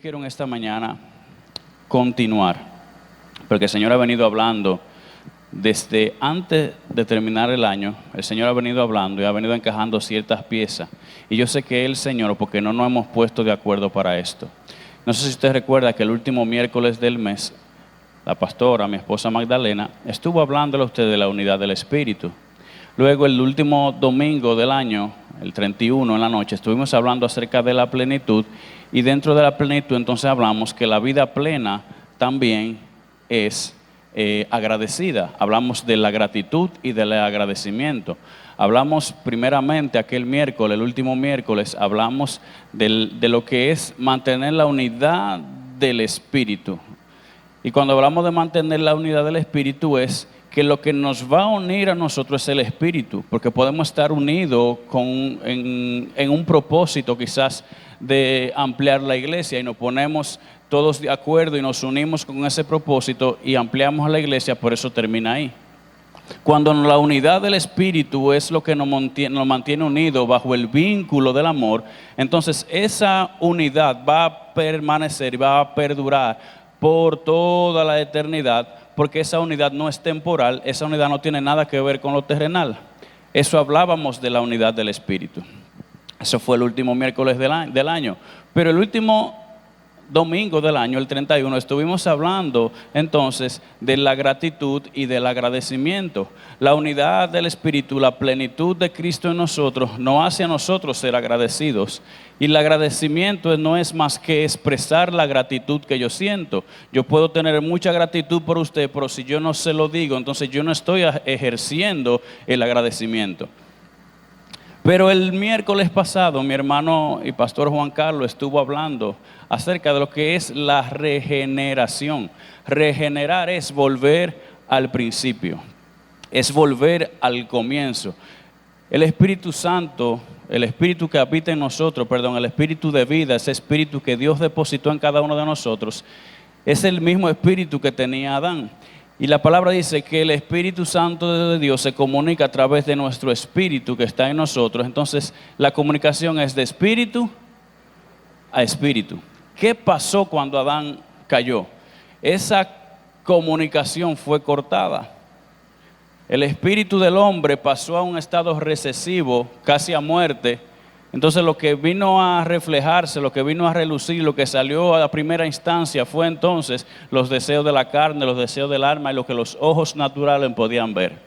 quiero en esta mañana continuar, porque el Señor ha venido hablando desde antes de terminar el año. El Señor ha venido hablando y ha venido encajando ciertas piezas, y yo sé que el Señor, porque no nos hemos puesto de acuerdo para esto. No sé si usted recuerda que el último miércoles del mes, la pastora, mi esposa Magdalena, estuvo hablándole a usted de la unidad del Espíritu. Luego el último domingo del año, el 31 en la noche, estuvimos hablando acerca de la plenitud, y dentro de la plenitud entonces hablamos que la vida plena también es agradecida. Hablamos de la gratitud y del agradecimiento. Hablamos primeramente aquel miércoles, el último miércoles, hablamos de lo que es mantener la unidad del Espíritu. Y cuando hablamos de mantener la unidad del Espíritu es que lo que nos va a unir a nosotros es el Espíritu, porque podemos estar unidos en un propósito quizás de ampliar la iglesia, y nos ponemos todos de acuerdo y nos unimos con ese propósito y ampliamos la iglesia, por eso termina ahí. Cuando la unidad del Espíritu es lo que nos mantiene unidos bajo el vínculo del amor, entonces esa unidad va a permanecer y va a perdurar por toda la eternidad, porque esa unidad no es temporal, esa unidad no tiene nada que ver con lo terrenal. Eso hablábamos de la unidad del Espíritu. Eso fue el último miércoles del año. Pero el último domingo del año, el 31, estuvimos hablando entonces de la gratitud y del agradecimiento. La unidad del Espíritu, la plenitud de Cristo en nosotros, nos hace a nosotros ser agradecidos. Y el agradecimiento no es más que expresar la gratitud que yo siento. Yo puedo tener mucha gratitud por usted, pero si yo no se lo digo, entonces yo no estoy ejerciendo el agradecimiento. Pero el miércoles pasado, mi hermano y pastor Juan Carlos estuvo hablando acerca de lo que es la regeneración. Regenerar es volver al principio, es volver al comienzo. El Espíritu Santo, el Espíritu que habita en nosotros, el Espíritu de vida, ese Espíritu que Dios depositó en cada uno de nosotros, es el mismo Espíritu que tenía Adán. Y la palabra dice que el Espíritu Santo de Dios se comunica a través de nuestro espíritu que está en nosotros. Entonces, la comunicación es de espíritu a espíritu. ¿Qué pasó cuando Adán cayó? Esa comunicación fue cortada. El espíritu del hombre pasó a un estado recesivo, casi a muerte. Entonces lo que vino a reflejarse, lo que vino a relucir, lo que salió a la primera instancia fue entonces los deseos de la carne, los deseos del alma y lo que los ojos naturales podían ver.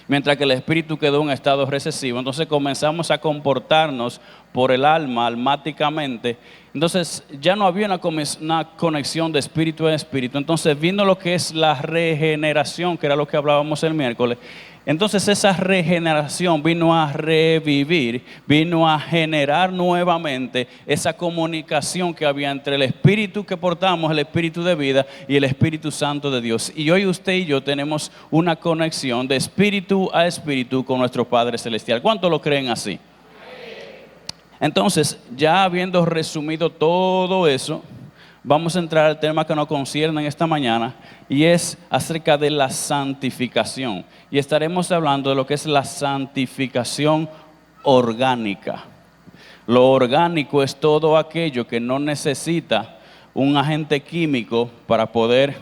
Mientras que el espíritu quedó en estado recesivo, entonces comenzamos a comportarnos por el alma, almáticamente. Entonces ya no había una conexión de espíritu a espíritu. Entonces vino lo que es la regeneración, que era lo que hablábamos el miércoles. Entonces esa regeneración vino a revivir, vino a generar nuevamente esa comunicación que había entre el espíritu que portamos, el espíritu de vida, y el Espíritu Santo de Dios. Y hoy usted y yo tenemos una conexión de espíritu a espíritu con nuestro Padre Celestial. ¿Cuántos lo creen así? Entonces, ya habiendo resumido todo eso, vamos a entrar al tema que nos concierne en esta mañana, y es acerca de la santificación. Y estaremos hablando de lo que es la santificación orgánica. Lo orgánico es todo aquello que no necesita un agente químico para poder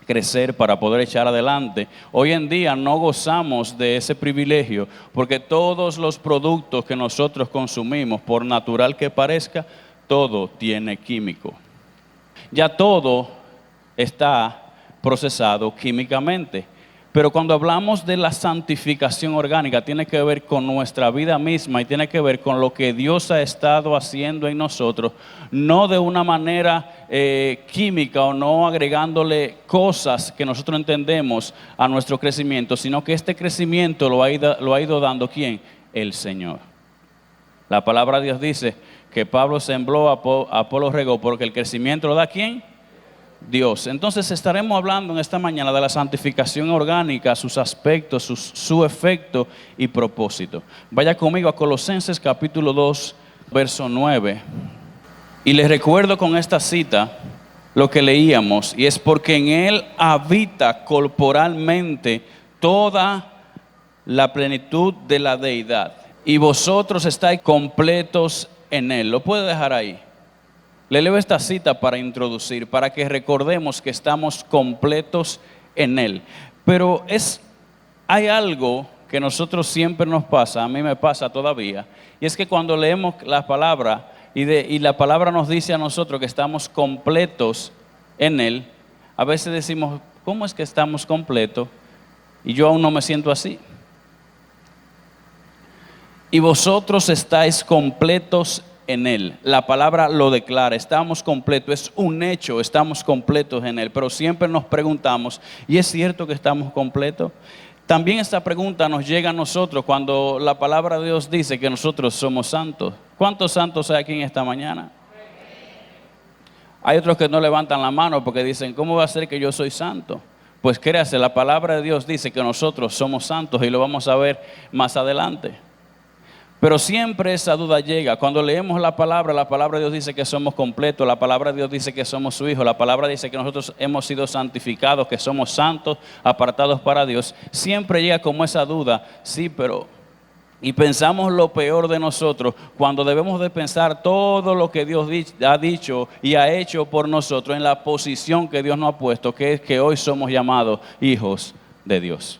crecer, para poder echar adelante. Hoy en día no gozamos de ese privilegio, porque todos los productos que nosotros consumimos, por natural que parezca, todo tiene químico. Ya todo está procesado químicamente. Pero cuando hablamos de la santificación orgánica, tiene que ver con nuestra vida misma y tiene que ver con lo que Dios ha estado haciendo en nosotros, no de una manera química o no agregándole cosas que nosotros entendemos a nuestro crecimiento, sino que este crecimiento lo ha ido dando ¿quién? El Señor. La palabra de Dios dice que Pablo sembró, Apolo regó, porque el crecimiento lo da ¿quién? Dios. Entonces estaremos hablando en esta mañana de la santificación orgánica, sus aspectos, su efecto y propósito. Vaya conmigo a Colosenses capítulo 2, verso 9. Y les recuerdo con esta cita lo que leíamos, y es porque en Él habita corporalmente toda la plenitud de la deidad, y vosotros estáis completos en Él. ¿Lo puede dejar ahí? Le leo esta cita para introducir, para que recordemos que estamos completos en Él. Pero hay algo que nosotros siempre nos pasa, a mí me pasa todavía, y es que cuando leemos la palabra y la palabra nos dice a nosotros que estamos completos en Él, a veces decimos, ¿cómo es que estamos completos? Y yo aún no me siento así. Y vosotros estáis completos en Él. La palabra lo declara, estamos completos, es un hecho, estamos completos en Él. Pero siempre nos preguntamos, ¿y es cierto que estamos completos? También esta pregunta nos llega a nosotros cuando la palabra de Dios dice que nosotros somos santos. ¿Cuántos santos hay aquí en esta mañana? Hay otros que no levantan la mano porque dicen, ¿cómo va a ser que yo soy santo? Pues créase, la palabra de Dios dice que nosotros somos santos y lo vamos a ver más adelante. Pero siempre esa duda llega. Cuando leemos la palabra de Dios dice que somos completos, la palabra de Dios dice que somos su hijo, la palabra dice que nosotros hemos sido santificados, que somos santos, apartados para Dios. Siempre llega como esa duda, sí, pero... Y pensamos lo peor de nosotros cuando debemos de pensar todo lo que Dios ha dicho y ha hecho por nosotros en la posición que Dios nos ha puesto, que es que hoy somos llamados hijos de Dios.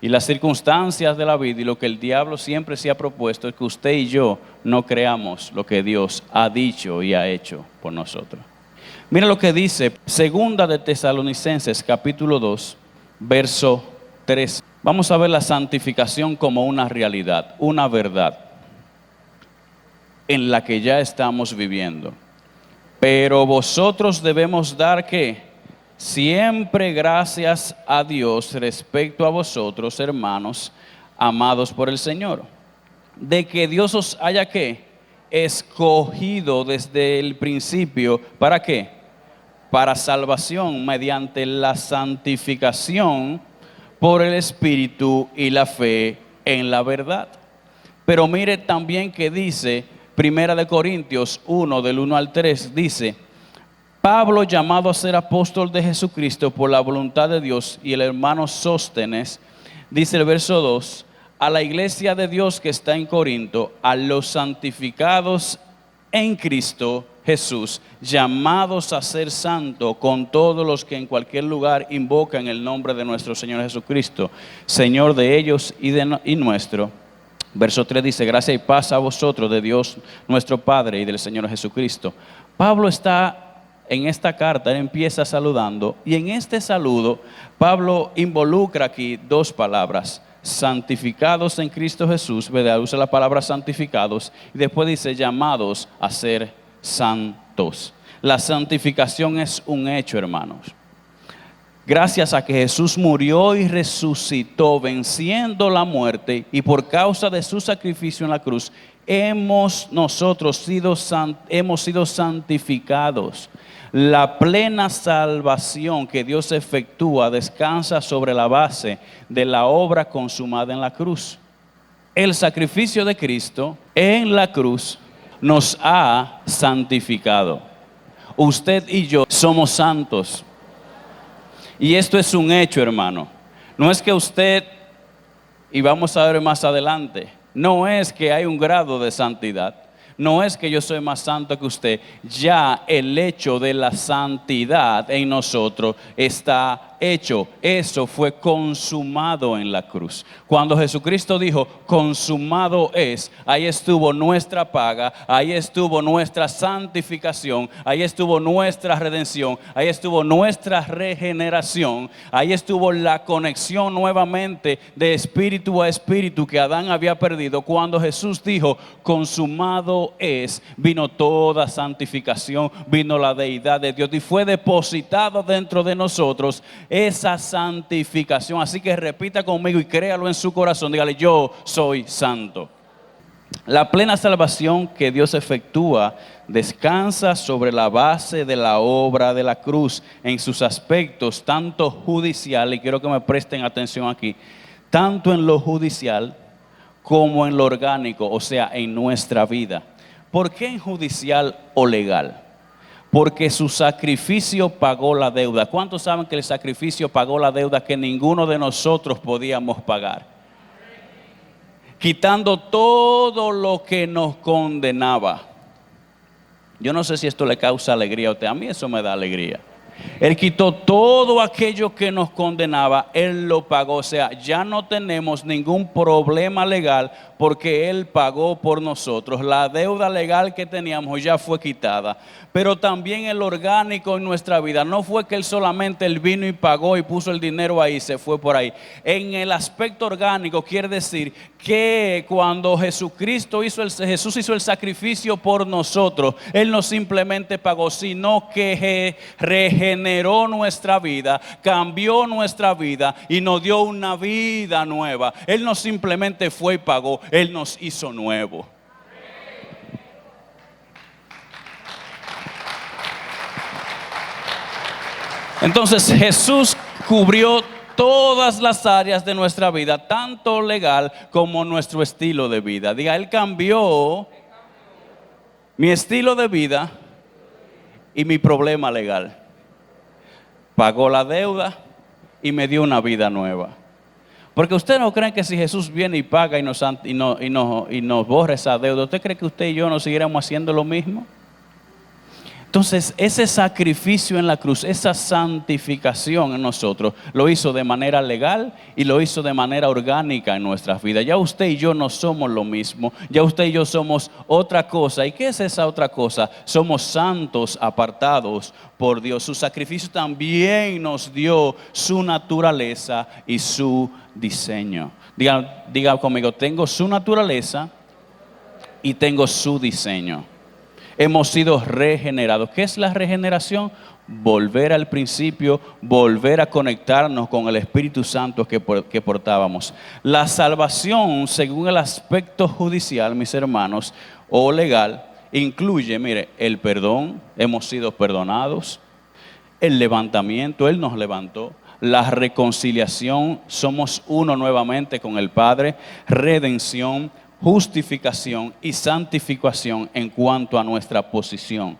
Y las circunstancias de la vida y lo que el diablo siempre se ha propuesto es que usted y yo no creamos lo que Dios ha dicho y ha hecho por nosotros. Mira lo que dice Segunda de Tesalonicenses capítulo 2, verso 3. Vamos a ver la santificación como una realidad, una verdad en la que ya estamos viviendo. Pero vosotros debemos dar ¿qué? Siempre gracias a Dios respecto a vosotros, hermanos, amados por el Señor, de que Dios os haya ¿qué? Escogido desde el principio, ¿para qué? Para salvación, mediante la santificación por el Espíritu y la fe en la verdad. Pero mire también que dice, Primera de Corintios 1, del 1 al 3, dice, Pablo, llamado a ser apóstol de Jesucristo por la voluntad de Dios, y el hermano Sóstenes, dice el verso 2, a la iglesia de Dios que está en Corinto, a los santificados en Cristo Jesús, llamados a ser santos con todos los que en cualquier lugar invocan el nombre de nuestro Señor Jesucristo, Señor de ellos y nuestro. Verso 3 dice, gracia y paz a vosotros de Dios nuestro Padre y del Señor Jesucristo. Pablo está en esta carta, él empieza saludando y en este saludo Pablo involucra aquí dos palabras, santificados en Cristo Jesús, ¿verdad? Usa la palabra santificados y después dice llamados a ser santos. La santificación es un hecho, hermanos. Gracias a que Jesús murió y resucitó venciendo la muerte y por causa de su sacrificio en la cruz, hemos sido santificados. La plena salvación que Dios efectúa descansa sobre la base de la obra consumada en la cruz. El sacrificio de Cristo en la cruz nos ha santificado. Usted y yo somos santos. Y esto es un hecho, hermano. No es que usted, y vamos a ver más adelante, no es que hay un grado de santidad. No es que yo soy más santo que usted. Ya el hecho de la santidad en nosotros está hecho. Eso fue consumado en la cruz. Cuando Jesucristo dijo, consumado es, ahí estuvo nuestra paga, ahí estuvo nuestra santificación, ahí estuvo nuestra redención, ahí estuvo nuestra regeneración, ahí estuvo la conexión nuevamente de espíritu a espíritu que Adán había perdido. Cuando Jesús dijo, consumado es, vino toda santificación, vino la deidad de Dios y fue depositado dentro de nosotros esa santificación. Así que repita conmigo y créalo en su corazón, dígale, yo soy santo. La plena salvación que Dios efectúa descansa sobre la base de la obra de la cruz en sus aspectos tanto judicial, y quiero que me presten atención aquí, tanto en lo judicial como en lo orgánico, o sea, en nuestra vida. ¿Por qué en judicial o legal? Porque su sacrificio pagó la deuda. ¿Cuántos saben que el sacrificio pagó la deuda que ninguno de nosotros podíamos pagar? Quitando todo lo que nos condenaba. Yo no sé si esto le causa alegría a usted, a mí eso me da alegría. Él quitó todo aquello que nos condenaba, Él lo pagó. O sea, ya no tenemos ningún problema legal porque Él pagó por nosotros. La deuda legal que teníamos ya fue quitada. Pero también el orgánico en nuestra vida. No fue que Él solamente Él vino y pagó y puso el dinero ahí y se fue por ahí. En el aspecto orgánico quiere decir que cuando Jesús hizo el sacrificio por nosotros, Él no simplemente pagó, sino que regeneró nuestra vida, cambió nuestra vida y nos dio una vida nueva. Él no simplemente fue y pagó, Él nos hizo nuevo. Entonces Jesús cubrió todas las áreas de nuestra vida, tanto legal como nuestro estilo de vida. Diga, Él cambió mi estilo de vida y mi problema legal. Pagó la deuda y me dio una vida nueva. Porque usted no cree que si Jesús viene y paga y nos borra esa deuda, ¿usted cree que usted y yo nos siguiéramos haciendo lo mismo? Entonces, ese sacrificio en la cruz, esa santificación en nosotros, lo hizo de manera legal y lo hizo de manera orgánica en nuestras vidas. Ya usted y yo no somos lo mismo, ya usted y yo somos otra cosa. ¿Y qué es esa otra cosa? Somos santos apartados por Dios. Su sacrificio también nos dio su naturaleza y su diseño. Diga conmigo, tengo su naturaleza y tengo su diseño. Hemos sido regenerados. ¿Qué es la regeneración? Volver al principio, volver a conectarnos con el Espíritu Santo que portábamos. La salvación, según el aspecto judicial, mis hermanos, o legal, incluye, mire, el perdón, hemos sido perdonados, el levantamiento, Él nos levantó, la reconciliación, somos uno nuevamente con el Padre, redención, justificación y santificación en cuanto a nuestra posición.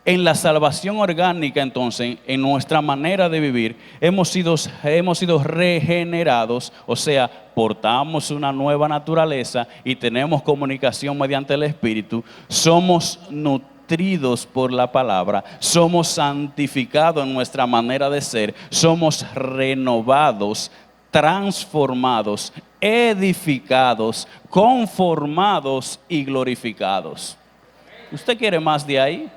En la salvación orgánica, entonces, en nuestra manera de vivir, hemos sido regenerados, o sea, portamos una nueva naturaleza y tenemos comunicación mediante el Espíritu, somos nutridos por la palabra, somos santificados en nuestra manera de ser, somos renovados, transformados, edificados, conformados y glorificados. ¿Usted quiere más de ahí?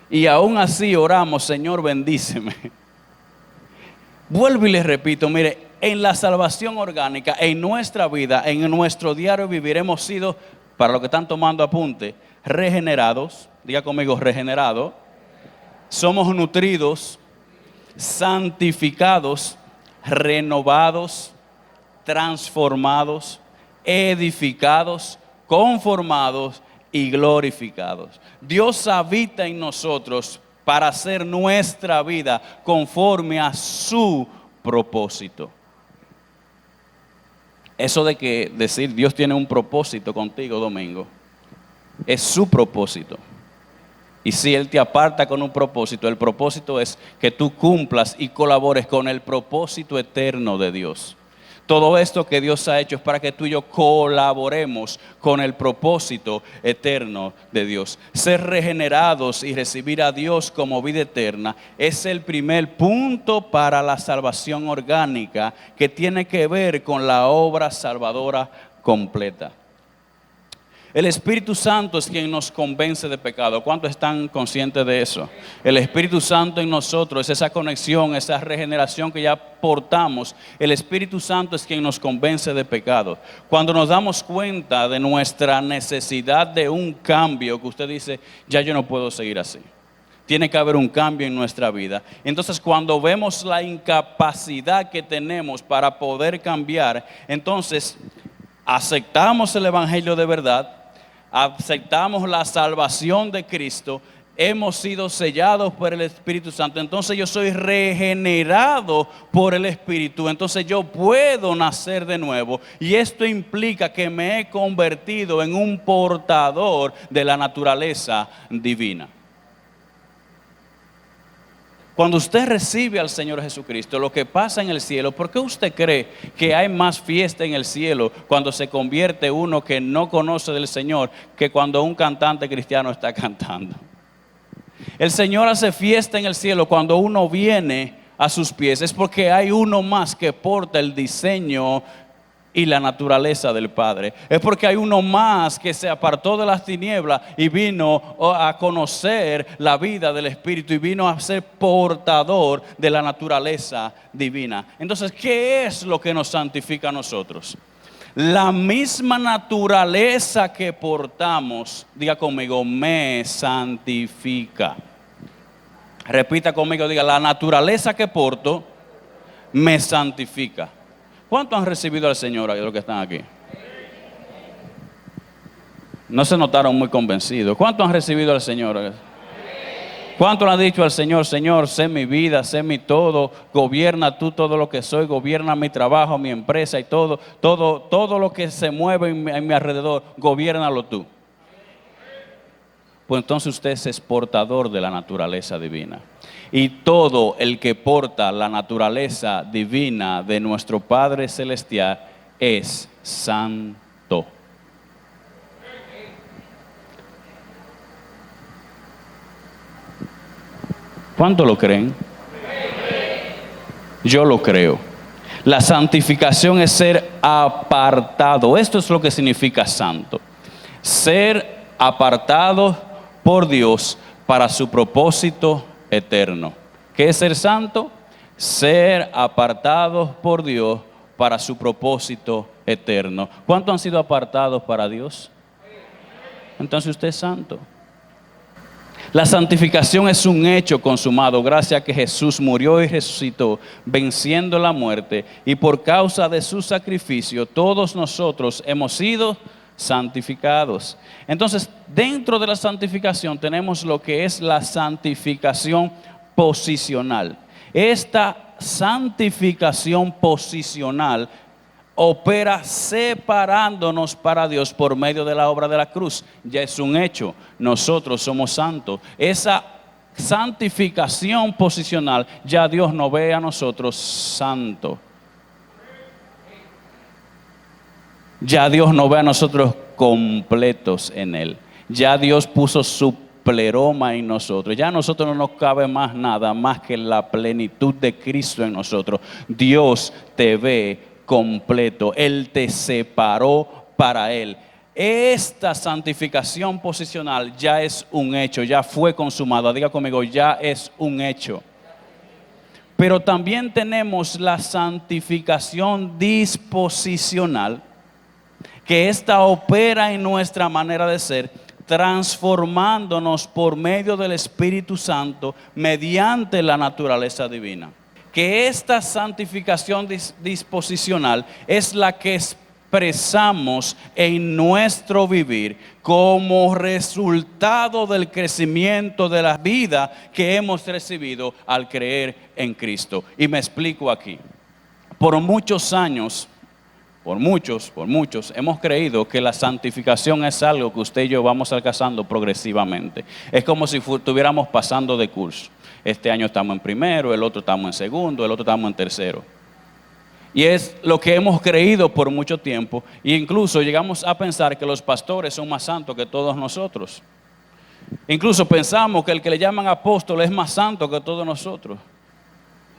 Y aún así oramos, Señor, bendíceme. Vuelvo y les repito, mire, en la salvación orgánica, en nuestra vida, en nuestro diario vivir, hemos sido, para los que están tomando apunte, regenerados. Diga conmigo, regenerado. Somos nutridos, santificados, renovados, transformados, edificados, conformados y glorificados. Dios habita en nosotros para hacer nuestra vida conforme a su propósito. Eso de que decir Dios tiene un propósito contigo, Domingo, es su propósito. Y si Él te aparta con un propósito, el propósito es que tú cumplas y colabores con el propósito eterno de Dios. Todo esto que Dios ha hecho es para que tú y yo colaboremos con el propósito eterno de Dios. Ser regenerados y recibir a Dios como vida eterna es el primer punto para la salvación orgánica que tiene que ver con la obra salvadora completa. El Espíritu Santo es quien nos convence de pecado. ¿Cuántos están conscientes de eso? El Espíritu Santo en nosotros es esa conexión, esa regeneración que ya portamos. El Espíritu Santo es quien nos convence de pecado. Cuando nos damos cuenta de nuestra necesidad de un cambio, que usted dice, ya yo no puedo seguir así. Tiene que haber un cambio en nuestra vida. Entonces, cuando vemos la incapacidad que tenemos para poder cambiar, entonces aceptamos el Evangelio de verdad, aceptamos la salvación de Cristo, hemos sido sellados por el Espíritu Santo, entonces yo soy regenerado por el Espíritu, entonces yo puedo nacer de nuevo y esto implica que me he convertido en un portador de la naturaleza divina. Cuando usted recibe al Señor Jesucristo, lo que pasa en el cielo, ¿por qué usted cree que hay más fiesta en el cielo cuando se convierte uno que no conoce del Señor que cuando un cantante cristiano está cantando? El Señor hace fiesta en el cielo cuando uno viene a sus pies. Es porque hay uno más que porta el diseño y la naturaleza del Padre. Es porque hay uno más que se apartó de las tinieblas y vino a conocer la vida del Espíritu y vino a ser portador de la naturaleza divina. Entonces, ¿qué es lo que nos santifica a nosotros? La misma naturaleza que portamos, diga conmigo, me santifica. Repita conmigo, diga, la naturaleza que porto me santifica. ¿Cuántos han recibido al Señor de los que están aquí? No se notaron muy convencidos. ¿Cuántos han recibido al Señor? ¿Cuántos le han dicho al Señor, Señor, sé mi vida, sé mi todo, gobierna tú todo lo que soy, gobierna mi trabajo, mi empresa y todo lo que se mueve en mi alrededor, gobiérnalo tú? Pues entonces usted es portador de la naturaleza divina. Y todo el que porta la naturaleza divina de nuestro Padre Celestial es santo. ¿Cuánto lo creen? Yo lo creo. La santificación es ser apartado. Esto es lo que significa santo. Ser apartado por Dios para su propósito eterno. ¿Qué es ser santo? Ser apartados por Dios para su propósito eterno. ¿Cuántos han sido apartados para Dios? Entonces usted es santo. La santificación es un hecho consumado gracias a que Jesús murió y resucitó, venciendo la muerte, y por causa de su sacrificio todos nosotros hemos sido santificados. Entonces, dentro de la santificación tenemos lo que es la santificación posicional. Esta santificación posicional opera separándonos para Dios por medio de la obra de la cruz. Ya es un hecho, nosotros somos santos. Esa santificación posicional, ya Dios nos ve a nosotros santos. Ya Dios nos ve a nosotros completos en Él. Ya Dios puso su pleroma en nosotros. Ya a nosotros no nos cabe más nada más que la plenitud de Cristo en nosotros. Dios te ve completo. Él te separó para Él. Esta santificación posicional ya es un hecho, ya fue consumada. Diga conmigo, ya es un hecho. Pero también tenemos la santificación disposicional, que esta opera en nuestra manera de ser, transformándonos por medio del Espíritu Santo mediante la naturaleza divina. Que esta santificación disposicional es la que expresamos en nuestro vivir como resultado del crecimiento de la vida que hemos recibido al creer en Cristo. Y me explico aquí. Por muchos años, por muchos, hemos creído que la santificación es algo que usted y yo vamos alcanzando progresivamente. Es como si estuviéramos pasando de curso. Este año estamos en primero, el otro estamos en segundo, el otro estamos en tercero. Y es lo que hemos creído por mucho tiempo. E incluso llegamos a pensar que los pastores son más santos que todos nosotros. Incluso pensamos que el que le llaman apóstol es más santo que todos nosotros.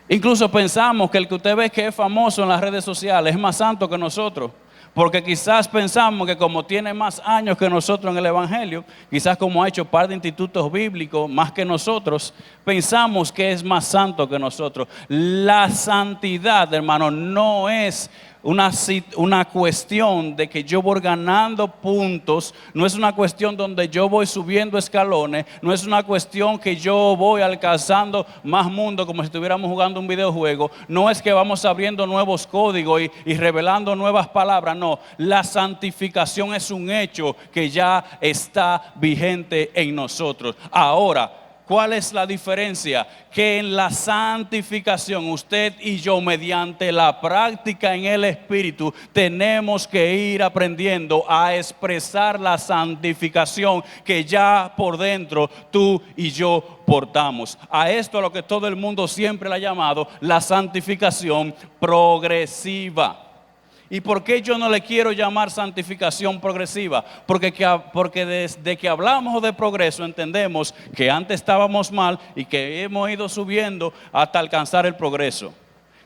Incluso pensamos que el que usted ve que es famoso en las redes sociales es más santo que nosotros. Porque quizás pensamos que como tiene más años que nosotros en el Evangelio, quizás como ha hecho par de institutos bíblicos más que nosotros, pensamos que es más santo que nosotros. La santidad, hermano, no es una cuestión de que yo voy ganando puntos, no es una cuestión donde yo voy subiendo escalones, no es una cuestión que yo voy alcanzando más mundo como si estuviéramos jugando un videojuego, no es que vamos abriendo nuevos códigos y revelando nuevas palabras, no, la santificación es un hecho que ya está vigente en nosotros. Ahora, ¿Cuál es la diferencia? Que en la santificación usted y yo, mediante la práctica en el Espíritu, tenemos que ir aprendiendo a expresar la santificación que ya por dentro tú y yo portamos. A esto a lo que todo el mundo siempre le ha llamado la santificación progresiva. ¿Y por qué yo no le quiero llamar santificación progresiva? Porque desde que hablamos de progreso entendemos que antes estábamos mal y que hemos ido subiendo hasta alcanzar el progreso.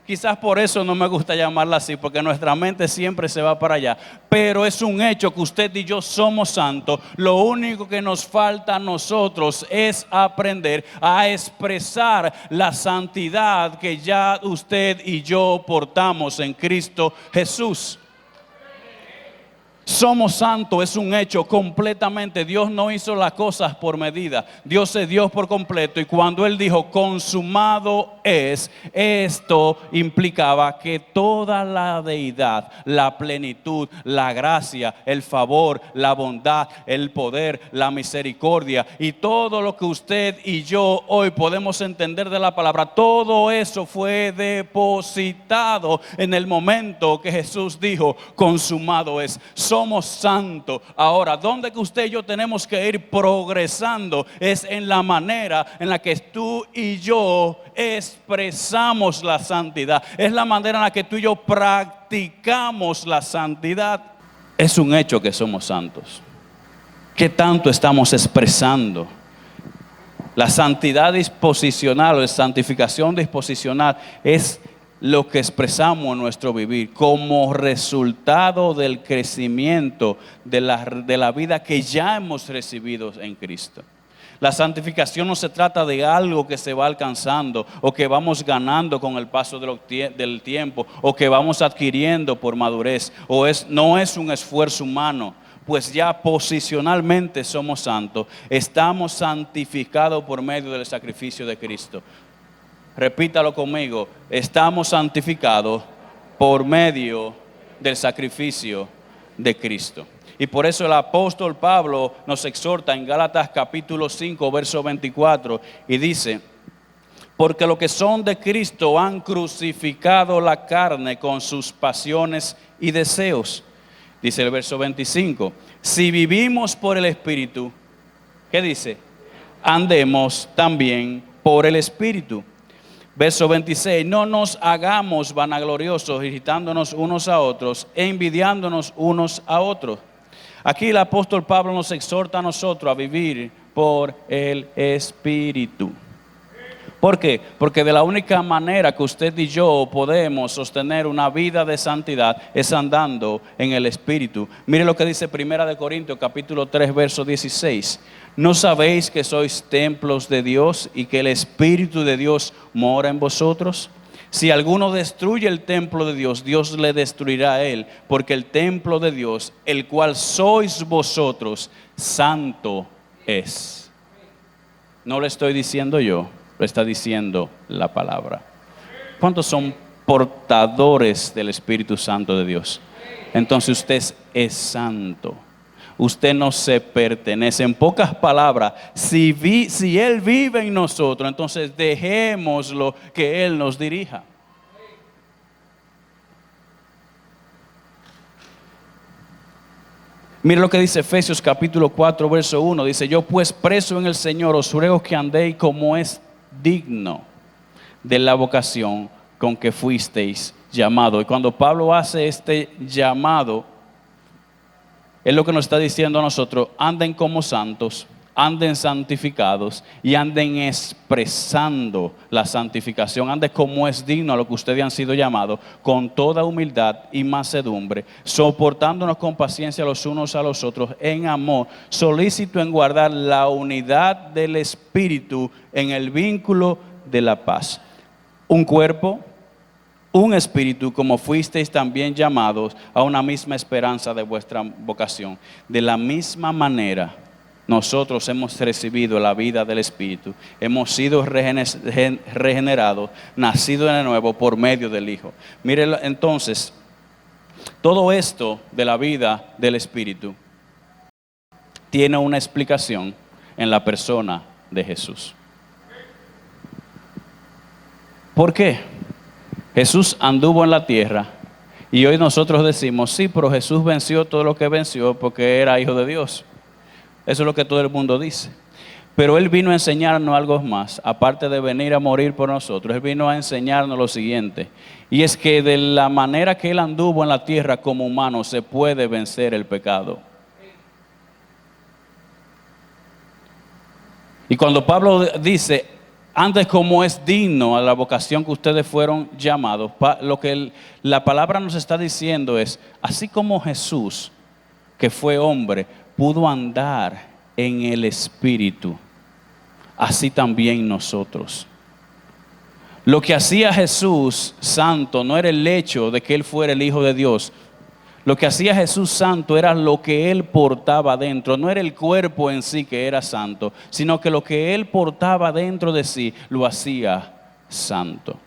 Quizás por eso no me gusta llamarla así, porque nuestra mente siempre se va para allá. Pero es un hecho que usted y yo somos santos. Lo único que nos falta a nosotros es aprender a expresar la santidad que ya usted y yo portamos en Cristo Jesús. Somos santos, es un hecho completamente. Dios no hizo las cosas por medida. Dios es Dios por completo. Y cuando Él dijo consumado es, esto implicaba que toda la deidad, la plenitud, la gracia, el favor, la bondad, el poder, la misericordia y todo lo que usted y yo hoy podemos entender de la palabra, todo eso fue depositado en el momento que Jesús dijo consumado es. Somos santos. Ahora, ¿dónde que usted y yo tenemos que ir progresando? Es en la manera en la que tú y yo expresamos la santidad. Es la manera en la que tú y yo practicamos la santidad. Es un hecho que somos santos. ¿Qué tanto estamos expresando? La santidad disposicional o la santificación disposicional es lo que expresamos en nuestro vivir como resultado del crecimiento de la vida que ya hemos recibido en Cristo. La santificación no se trata de algo que se va alcanzando o que vamos ganando con el paso del tiempo o que vamos adquiriendo por madurez, no es un esfuerzo humano. Pues ya posicionalmente somos santos, estamos santificados por medio del sacrificio de Cristo. Repítalo conmigo, estamos santificados por medio del sacrificio de Cristo. Y por eso el apóstol Pablo nos exhorta en Gálatas capítulo 5, verso 24, y dice: porque los que son de Cristo han crucificado la carne con sus pasiones y deseos. Dice el verso 25, si vivimos por el Espíritu, ¿qué dice? Andemos también por el Espíritu. Verso 26, no nos hagamos vanagloriosos, irritándonos unos a otros e envidiándonos unos a otros. Aquí el apóstol Pablo nos exhorta a nosotros a vivir por el Espíritu. ¿Por qué? Porque de la única manera que usted y yo podemos sostener una vida de santidad es andando en el Espíritu. Mire lo que dice 1 Corintios capítulo 3 verso 16. ¿No sabéis que sois templos de Dios y que el Espíritu de Dios mora en vosotros? Si alguno destruye el templo de Dios, Dios le destruirá a él, porque el templo de Dios, el cual sois vosotros, santo es. No lo estoy diciendo yo, lo está diciendo la palabra. ¿Cuántos son portadores del Espíritu Santo de Dios? Entonces usted es santo. Usted no se pertenece. En pocas palabras, si Él vive en nosotros, entonces dejémoslo que Él nos dirija. Mire lo que dice Efesios capítulo 4 verso 1. Dice, yo pues preso en el Señor os ruego que andéis como es digno de la vocación con que fuisteis llamado. Y cuando Pablo hace este llamado, es lo que nos está diciendo a nosotros: anden como santos, anden santificados y anden expresando la santificación. Anden como es digno a lo que ustedes han sido llamados, con toda humildad y mansedumbre, soportándonos con paciencia los unos a los otros en amor, solícito en guardar la unidad del Espíritu en el vínculo de la paz. Un cuerpo, un espíritu, como fuisteis también llamados a una misma esperanza de vuestra vocación. De la misma manera, nosotros hemos recibido la vida del Espíritu, hemos sido regenerados, nacidos de nuevo por medio del Hijo. Mire, entonces, todo esto de la vida del Espíritu tiene una explicación en la persona de Jesús. ¿Por qué? Jesús anduvo en la tierra y hoy nosotros decimos, sí, pero Jesús venció todo lo que venció porque era hijo de Dios. Eso es lo que todo el mundo dice. Pero Él vino a enseñarnos algo más, aparte de venir a morir por nosotros. Él vino a enseñarnos lo siguiente, y es que de la manera que Él anduvo en la tierra como humano, se puede vencer el pecado. Y cuando Pablo dice, antes como es digno a la vocación que ustedes fueron llamados, lo que la palabra nos está diciendo es, así como Jesús, que fue hombre, pudo andar en el Espíritu, así también nosotros. Lo que hacía Jesús santo no era el hecho de que Él fuera el Hijo de Dios. Lo que hacía Jesús santo era lo que Él portaba dentro. No era el cuerpo en sí que era santo, sino que lo que Él portaba dentro de sí lo hacía santo.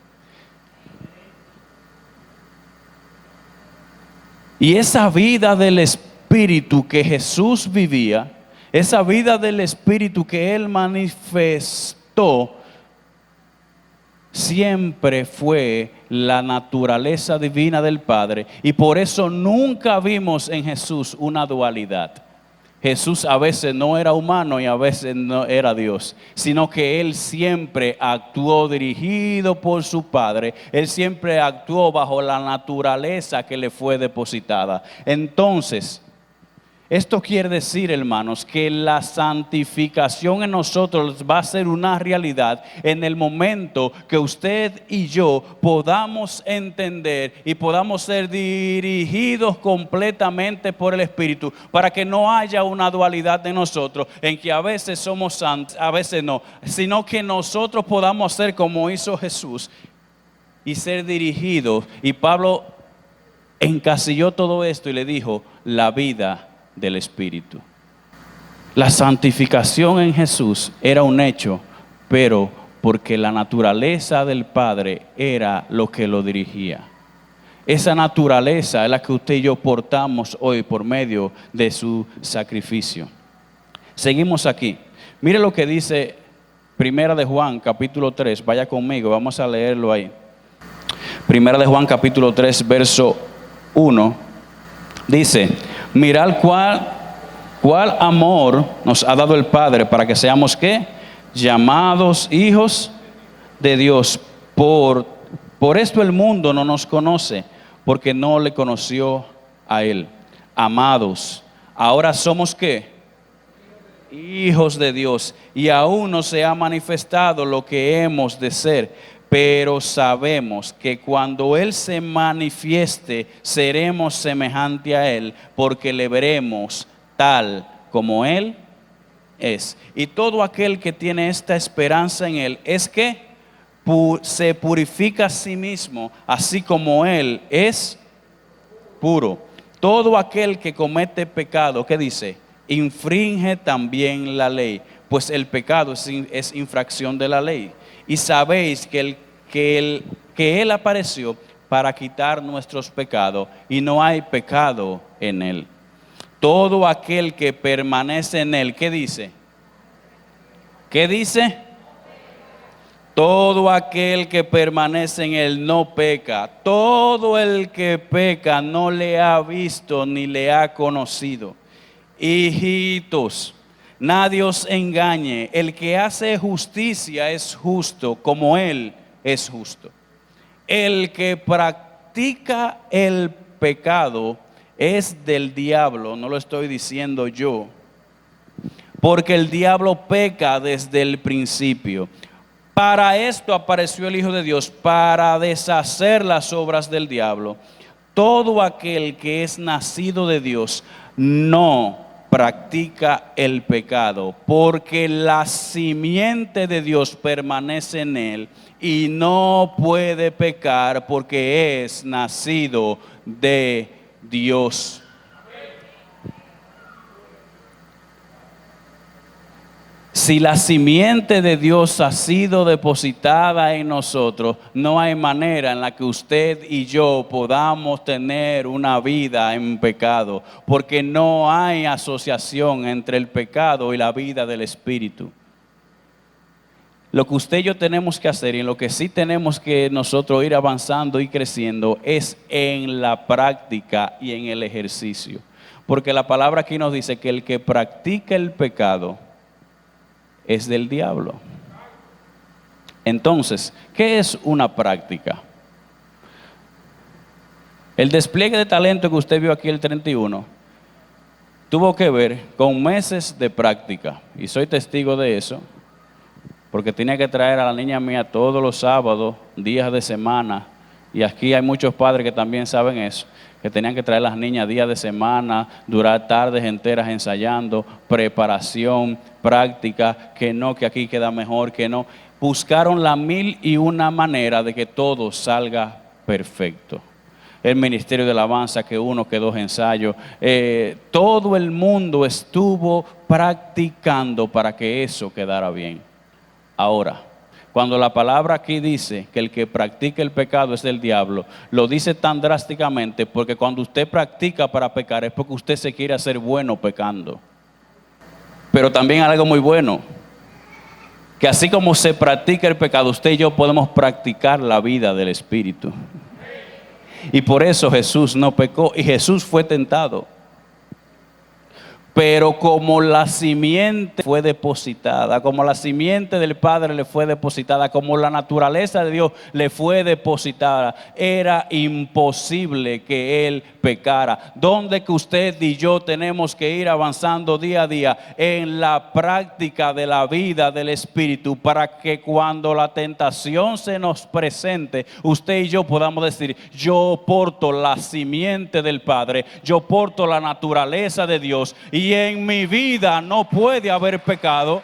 Y esa vida del Espíritu que Jesús vivía, esa vida del Espíritu que Él manifestó, siempre fue la naturaleza divina del Padre. Y por eso nunca vimos en Jesús una dualidad. Jesús a veces no era humano y a veces no era Dios, sino que Él siempre actuó dirigido por su Padre. Él siempre actuó bajo la naturaleza que le fue depositada. Entonces, esto quiere decir, hermanos, que la santificación en nosotros va a ser una realidad en el momento que usted y yo podamos entender y podamos ser dirigidos completamente por el Espíritu, para que no haya una dualidad de nosotros en que a veces somos santos, a veces no, sino que nosotros podamos ser como hizo Jesús y ser dirigidos. Y Pablo encasilló todo esto y le dijo, la vida del Espíritu. La santificación en Jesús era un hecho, pero porque la naturaleza del Padre era lo que lo dirigía. Esa naturaleza es la que usted y yo portamos hoy por medio de su sacrificio. Seguimos aquí. Mire lo que dice Primera de Juan capítulo 3. Vaya conmigo, vamos a leerlo ahí. Primera de Juan capítulo 3 verso 1. Dice, mirad cuál amor nos ha dado el Padre para que seamos ¿qué? Llamados hijos de Dios. Por esto el mundo no nos conoce, porque no le conoció a Él. Amados, ahora somos ¿qué? Hijos de Dios, y aún no se ha manifestado lo que hemos de ser. Pero sabemos que cuando Él se manifieste, seremos semejante a Él, porque le veremos tal como Él es. Y todo aquel que tiene esta esperanza en Él es que se purifica a sí mismo, así como Él es puro. Todo aquel que comete pecado, ¿qué dice? Infringe también la ley, pues el pecado es infracción de la ley. Y sabéis que Él apareció para quitar nuestros pecados, y no hay pecado en Él. Todo aquel que permanece en Él, ¿qué dice? ¿Qué dice? Todo aquel que permanece en Él no peca. Todo el que peca no le ha visto ni le ha conocido. Hijitos, nadie os engañe, el que hace justicia es justo como Él es justo. El que practica el pecado es del diablo, no lo estoy diciendo yo, porque el diablo peca desde el principio. Para esto apareció el Hijo de Dios, para deshacer las obras del diablo. Todo aquel que es nacido de Dios no practica el pecado, porque la simiente de Dios permanece en él y no puede pecar porque es nacido de Dios. Si la simiente de Dios ha sido depositada en nosotros, no hay manera en la que usted y yo podamos tener una vida en pecado, porque no hay asociación entre el pecado y la vida del Espíritu. Lo que usted y yo tenemos que hacer y en lo que sí tenemos que nosotros ir avanzando y creciendo es en la práctica y en el ejercicio. Porque la palabra aquí nos dice que el que practica el pecado es del diablo. Entonces, ¿qué es una práctica? El despliegue de talento que usted vio aquí el 31 tuvo que ver con meses de práctica. Y soy testigo de eso, porque tenía que traer a la niña mía todos los sábados, días de semana. Y aquí hay muchos padres que también saben eso, que tenían que traer a las niñas días de semana, durar tardes enteras ensayando, preparación, práctica, que no, que aquí queda mejor, que no. Buscaron la 1001 manera de que todo salga perfecto. El ministerio de alabanza, que uno, que dos ensayos. Todo el mundo estuvo practicando para que eso quedara bien. Ahora, cuando la palabra aquí dice que el que practica el pecado es del diablo, lo dice tan drásticamente porque cuando usted practica para pecar es porque usted se quiere hacer bueno pecando. Pero también algo muy bueno, que así como se practica el pecado, usted y yo podemos practicar la vida del Espíritu. Y por eso Jesús no pecó y Jesús fue tentado. Pero como la simiente fue depositada, como la simiente del Padre le fue depositada, como la naturaleza de Dios le fue depositada, era imposible que Él pecara. ¿Dónde que usted y yo tenemos que ir avanzando día a día? En la práctica de la vida del Espíritu, para que cuando la tentación se nos presente, usted y yo podamos decir: yo porto la simiente del Padre, yo porto la naturaleza de Dios, y en mi vida no puede haber pecado,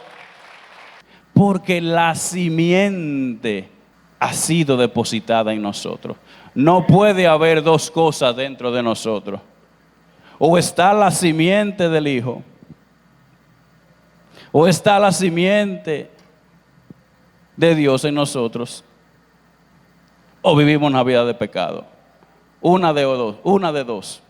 porque la simiente ha sido depositada en nosotros. No puede haber dos cosas dentro de nosotros. O está la simiente del Hijo, o está la simiente de Dios en nosotros, o vivimos una vida de pecado. Una de dos.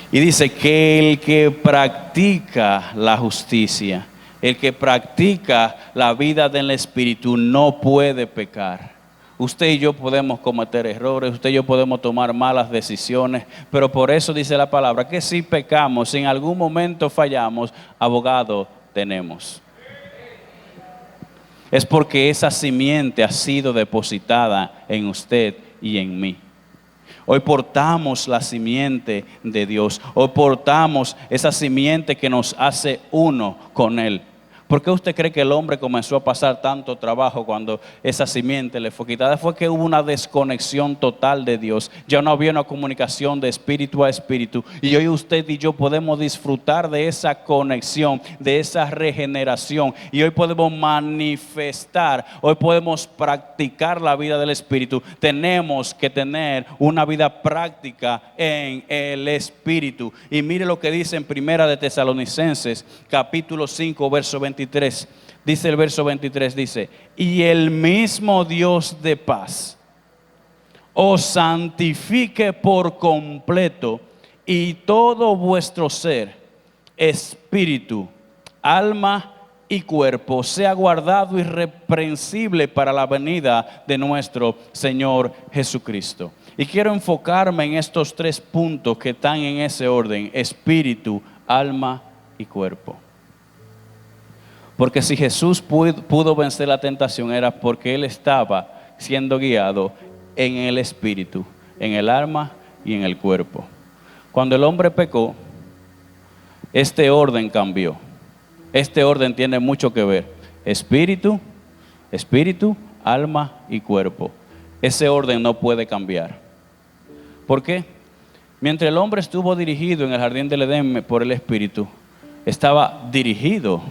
Y dice que el que practica la justicia, el que practica la vida del Espíritu, no puede pecar. Usted y yo podemos cometer errores, usted y yo podemos tomar malas decisiones, pero por eso dice la palabra que si pecamos, si en algún momento fallamos, abogado tenemos. Es porque esa simiente ha sido depositada en usted y en mí. Hoy portamos la simiente de Dios. Hoy portamos esa simiente que nos hace uno con Él. ¿Por qué usted cree que el hombre comenzó a pasar tanto trabajo cuando esa simiente le fue quitada? Fue que hubo una desconexión total de Dios. Ya no había una comunicación de espíritu a espíritu. Y hoy usted y yo podemos disfrutar de esa conexión, de esa regeneración. Y hoy podemos manifestar, hoy podemos practicar la vida del Espíritu. Tenemos que tener una vida práctica en el Espíritu. Y mire lo que dice en Primera de Tesalonicenses, capítulo 5, verso 23. Dice el verso 23, dice: y el mismo Dios de paz os santifique por completo, y todo vuestro ser, espíritu, alma y cuerpo sea guardado irreprensible para la venida de nuestro Señor Jesucristo. Y quiero enfocarme en estos tres puntos que están en ese orden: espíritu, alma y cuerpo. Porque si Jesús pudo vencer la tentación, era porque Él estaba siendo guiado en el espíritu, en el alma y en el cuerpo. Cuando el hombre pecó, este orden cambió. Este orden tiene mucho que ver: espíritu, alma y cuerpo. Ese orden no puede cambiar. ¿Por qué? Mientras el hombre estuvo dirigido en el jardín del Edén por el espíritu, estaba dirigido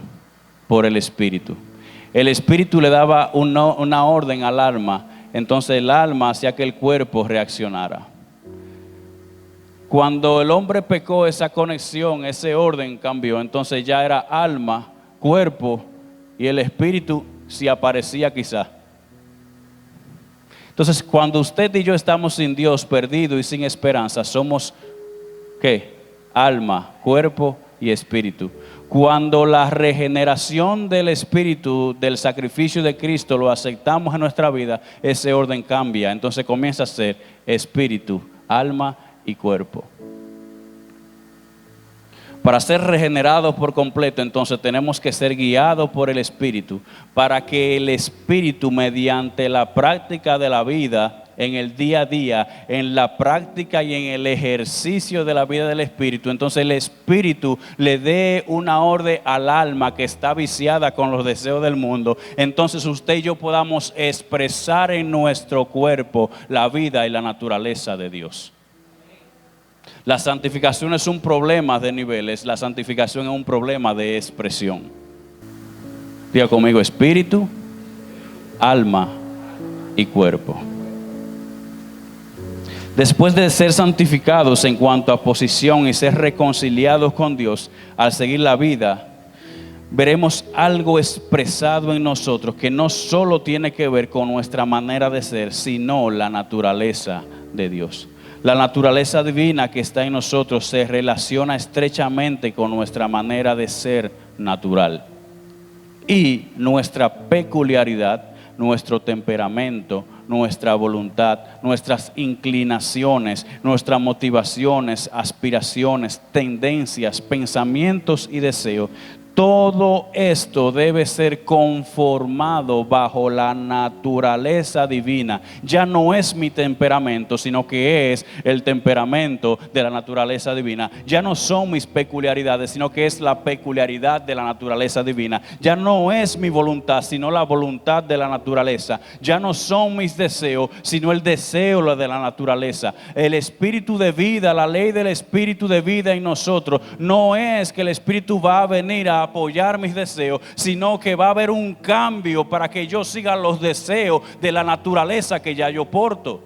por el Espíritu. El Espíritu le daba una orden al alma, entonces el alma hacía que el cuerpo reaccionara. Cuando el hombre pecó, esa conexión, ese orden cambió, entonces ya era alma, cuerpo y el Espíritu si aparecía quizá. Entonces cuando usted y yo estamos sin Dios, perdidos y sin esperanza, somos ¿qué? Alma, cuerpo y espíritu. Cuando la regeneración del Espíritu, del sacrificio de Cristo, lo aceptamos en nuestra vida, ese orden cambia. Entonces comienza a ser espíritu, alma y cuerpo. Para ser regenerados por completo, entonces tenemos que ser guiados por el Espíritu, para que el Espíritu, mediante la práctica de la vida, en el día a día, en la práctica y en el ejercicio de la vida del Espíritu, entonces el Espíritu le dé una orden al alma que está viciada con los deseos del mundo. Entonces usted y yo podamos expresar en nuestro cuerpo la vida y la naturaleza de Dios. La santificación es un problema de niveles, la santificación es un problema de expresión. Diga conmigo: espíritu, alma y cuerpo. Después de ser santificados en cuanto a posición y ser reconciliados con Dios, al seguir la vida, veremos algo expresado en nosotros que no solo tiene que ver con nuestra manera de ser, sino la naturaleza de Dios. La naturaleza divina que está en nosotros se relaciona estrechamente con nuestra manera de ser natural. Y nuestra peculiaridad, nuestro temperamento, nuestra voluntad, nuestras inclinaciones, nuestras motivaciones, aspiraciones, tendencias, pensamientos y deseos, todo esto debe ser conformado bajo la naturaleza divina. Ya no es mi temperamento, sino que es el temperamento de la naturaleza divina. Ya no son mis peculiaridades, sino que es la peculiaridad de la naturaleza divina. Ya no es mi voluntad, sino la voluntad de la naturaleza. Ya no son mis deseos, sino el deseo de la naturaleza. El espíritu de vida, la ley del espíritu de vida en nosotros, no es que el espíritu va a venir a apoyar mis deseos, sino que va a haber un cambio para que yo siga los deseos de la naturaleza que ya yo porto.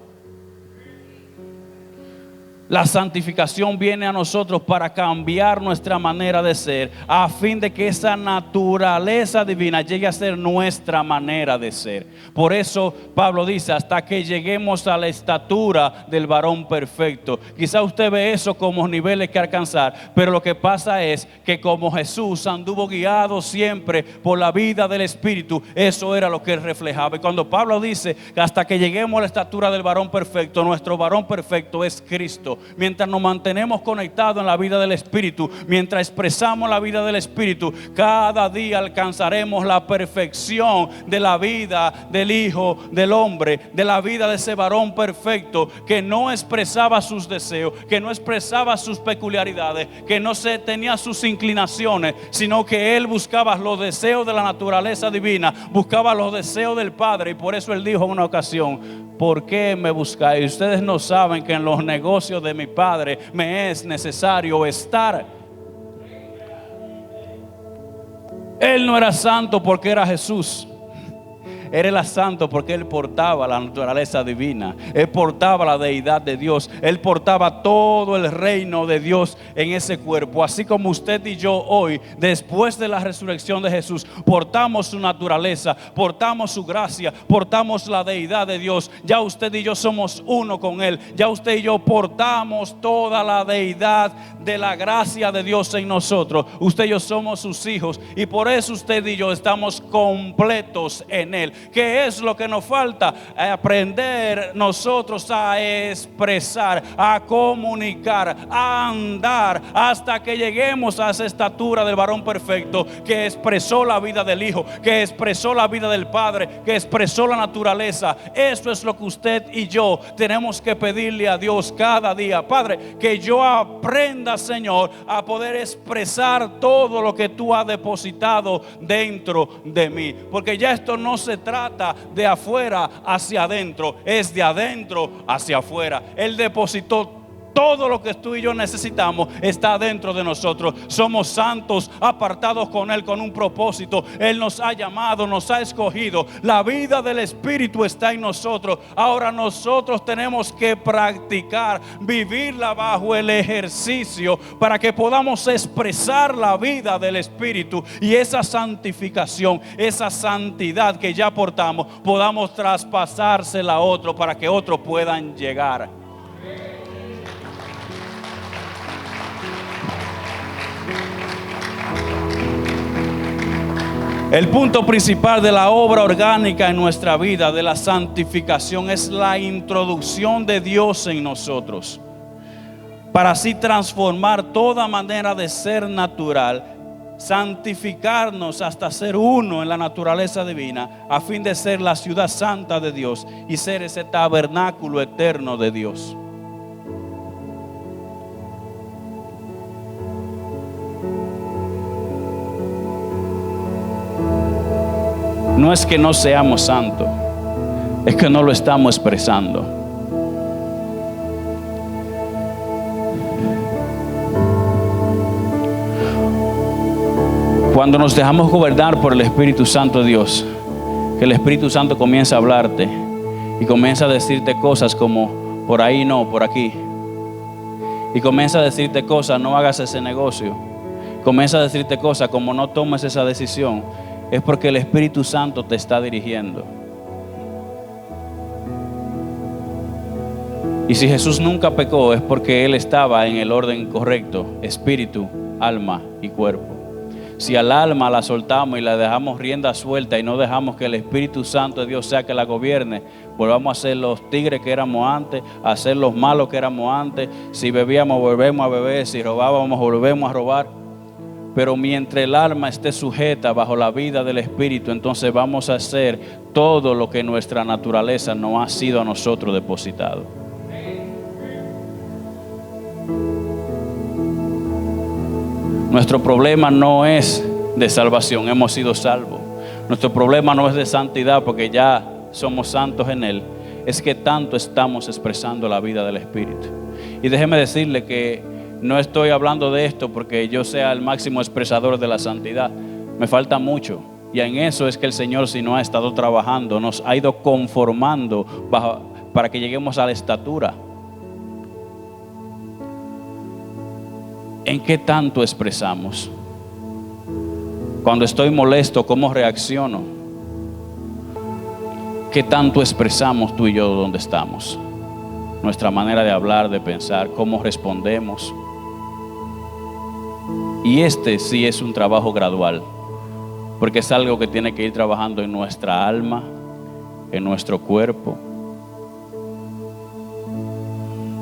La santificación viene a nosotros para cambiar nuestra manera de ser, a fin de que esa naturaleza divina llegue a ser nuestra manera de ser. Por eso Pablo dice: hasta que lleguemos a la estatura del varón perfecto. Quizá usted ve eso como niveles que alcanzar, pero lo que pasa es que como Jesús anduvo guiado siempre por la vida del Espíritu, eso era lo que él reflejaba. Y cuando Pablo dice que hasta que lleguemos a la estatura del varón perfecto, nuestro varón perfecto es Cristo. Mientras nos mantenemos conectados en la vida del Espíritu, mientras expresamos la vida del Espíritu, cada día alcanzaremos la perfección de la vida del Hijo del Hombre, de la vida de ese varón perfecto que no expresaba sus deseos, que no expresaba sus peculiaridades, que no tenía sus inclinaciones, sino que él buscaba los deseos de la naturaleza divina, buscaba los deseos del Padre. Y por eso él dijo en una ocasión: ¿por qué me buscáis? Ustedes no saben que en los negocios de mi Padre me es necesario estar. Él no era santo porque era Jesús. Él era santo porque él portaba la naturaleza divina. Él portaba la deidad de Dios. Él portaba todo el reino de Dios en ese cuerpo. Así como usted y yo hoy, después de la resurrección de Jesús, portamos su naturaleza, portamos su gracia, portamos la deidad de Dios. Ya usted y yo somos uno con Él. Ya usted y yo portamos toda la deidad de la gracia de Dios en nosotros. Usted y yo somos sus hijos, y por eso usted y yo estamos completos en Él. ¿Qué es lo que nos falta? Aprender nosotros a expresar, a comunicar, a andar hasta que lleguemos a esa estatura del varón perfecto que expresó la vida del Hijo, que expresó la vida del Padre, que expresó la naturaleza. Eso es lo que usted y yo tenemos que pedirle a Dios cada día. Padre, que yo aprenda, Señor, a poder expresar todo lo que tú has depositado dentro de mí, porque ya esto no se trata de afuera hacia adentro, es de adentro hacia afuera. Él depositó todo lo que tú y yo necesitamos, está dentro de nosotros. Somos santos, apartados con Él con un propósito. Él nos ha llamado, nos ha escogido. La vida del Espíritu está en nosotros. Ahora nosotros tenemos que practicar, vivirla bajo el ejercicio, para que podamos expresar la vida del Espíritu, y esa santificación, esa santidad que ya portamos, podamos traspasársela a otro, para que otros puedan llegar. El punto principal de la obra orgánica en nuestra vida, de la santificación, es la introducción de Dios en nosotros, para así transformar toda manera de ser natural, santificarnos hasta ser uno en la naturaleza divina, a fin de ser la ciudad santa de Dios y ser ese tabernáculo eterno de Dios. No es que no seamos santos, es que no lo estamos expresando. Cuando nos dejamos gobernar por el Espíritu Santo de Dios, que el Espíritu Santo comienza a hablarte y comienza a decirte cosas como por ahí no, por aquí, y comienza a decirte cosas, no hagas ese negocio, comienza a decirte cosas como no tomes esa decisión, es porque el Espíritu Santo te está dirigiendo. Y si Jesús nunca pecó, es porque Él estaba en el orden correcto: espíritu, alma y cuerpo. Si al alma la soltamos y la dejamos rienda suelta y no dejamos que el Espíritu Santo de Dios sea que la gobierne, volvamos a ser los tigres que éramos antes, a ser los malos que éramos antes. Si bebíamos, volvemos a beber; si robábamos, volvemos a robar. Pero mientras el alma esté sujeta bajo la vida del Espíritu, entonces vamos a hacer todo lo que nuestra naturaleza no ha sido a nosotros depositado. Nuestro problema no es de salvación, hemos sido salvos. Nuestro problema no es de santidad, porque ya somos santos en Él. Es que tanto estamos expresando la vida del Espíritu. Y déjeme decirle que no estoy hablando de esto porque yo sea el máximo expresador de la santidad. Me falta mucho. Y en eso es que el Señor, si no ha estado trabajando, nos ha ido conformando para que lleguemos a la estatura. ¿En qué tanto expresamos? Cuando estoy molesto, ¿cómo reacciono? ¿Qué tanto expresamos tú y yo donde estamos? Nuestra manera de hablar, de pensar, cómo respondemos. Y este sí es un trabajo gradual, porque es algo que tiene que ir trabajando en nuestra alma, en nuestro cuerpo.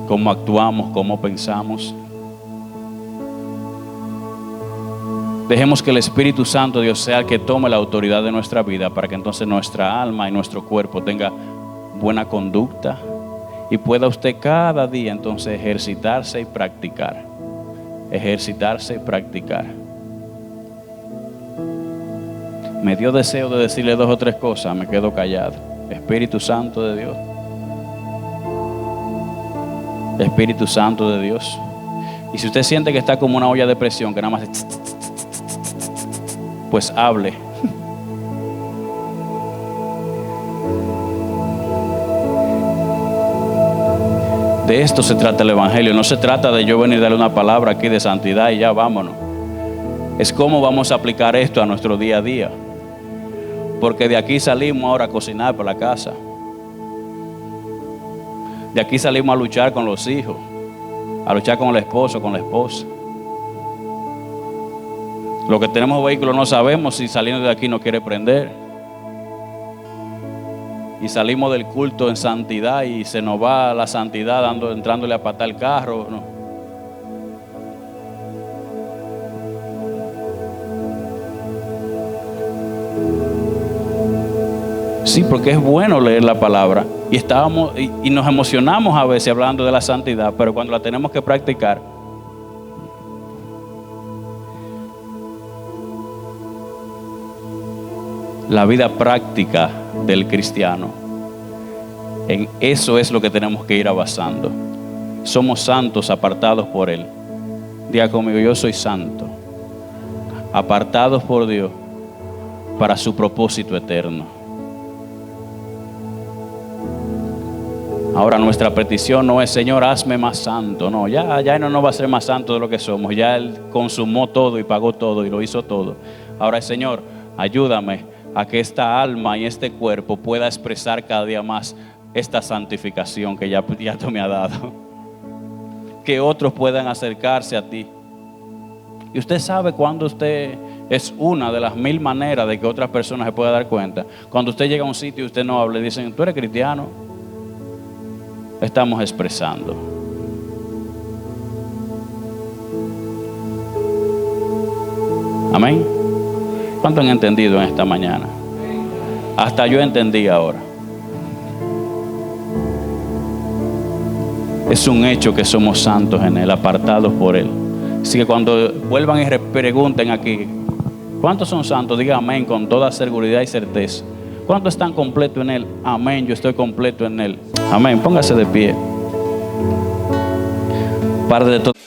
Cómo actuamos, cómo pensamos. Dejemos que el Espíritu Santo de Dios sea el que tome la autoridad de nuestra vida, para que entonces nuestra alma y nuestro cuerpo tenga buena conducta y pueda usted cada día entonces ejercitarse y practicar. Ejercitarse y practicar. Me dio deseo de decirle 2 o 3 cosas, me quedo callado. Espíritu Santo de Dios. Espíritu Santo de Dios. Y si usted siente que está como una olla de presión, que nada más pues hable. De esto se trata el Evangelio. No se trata de yo venir a darle una palabra aquí de santidad y ya vámonos. Es cómo vamos a aplicar esto a nuestro día a día. Porque de aquí salimos ahora a cocinar para la casa. De aquí salimos a luchar con los hijos, a luchar con el esposo, con la esposa. Los que tenemos vehículos no sabemos si saliendo de aquí no quiere prender. Y salimos del culto en santidad y se nos va la santidad entrándole a patar el carro, ¿no? Sí, porque es bueno leer la palabra y nos emocionamos a veces hablando de la santidad, pero cuando la tenemos que practicar, la vida práctica del cristiano, en eso es lo que tenemos que ir avanzando. Somos santos apartados por Él. Diga conmigo: yo soy santo, apartados por Dios para su propósito eterno. Ahora nuestra petición no es: Señor, hazme más santo. No, ya Él no va a ser más santo de lo que somos. Ya Él consumó todo y pagó todo y lo hizo todo. Ahora es: Señor, ayúdame a que esta alma y este cuerpo pueda expresar cada día más esta santificación que ya tú me has dado. Que otros puedan acercarse a ti. Y usted sabe cuando usted Es una de las 1000 maneras de que otras personas se puedan dar cuenta. Cuando usted llega a un sitio y usted no habla, dicen, ¿tú eres cristiano? Estamos expresando. Amén. ¿Cuánto han entendido en esta mañana? Hasta yo entendí ahora. Es un hecho que somos santos en Él, apartados por Él. Así que cuando vuelvan y pregunten aquí, ¿cuántos son santos? Diga amén con toda seguridad y certeza. ¿Cuántos están completos en Él? Amén, yo estoy completo en Él. Amén, póngase de pie. Padre de todo.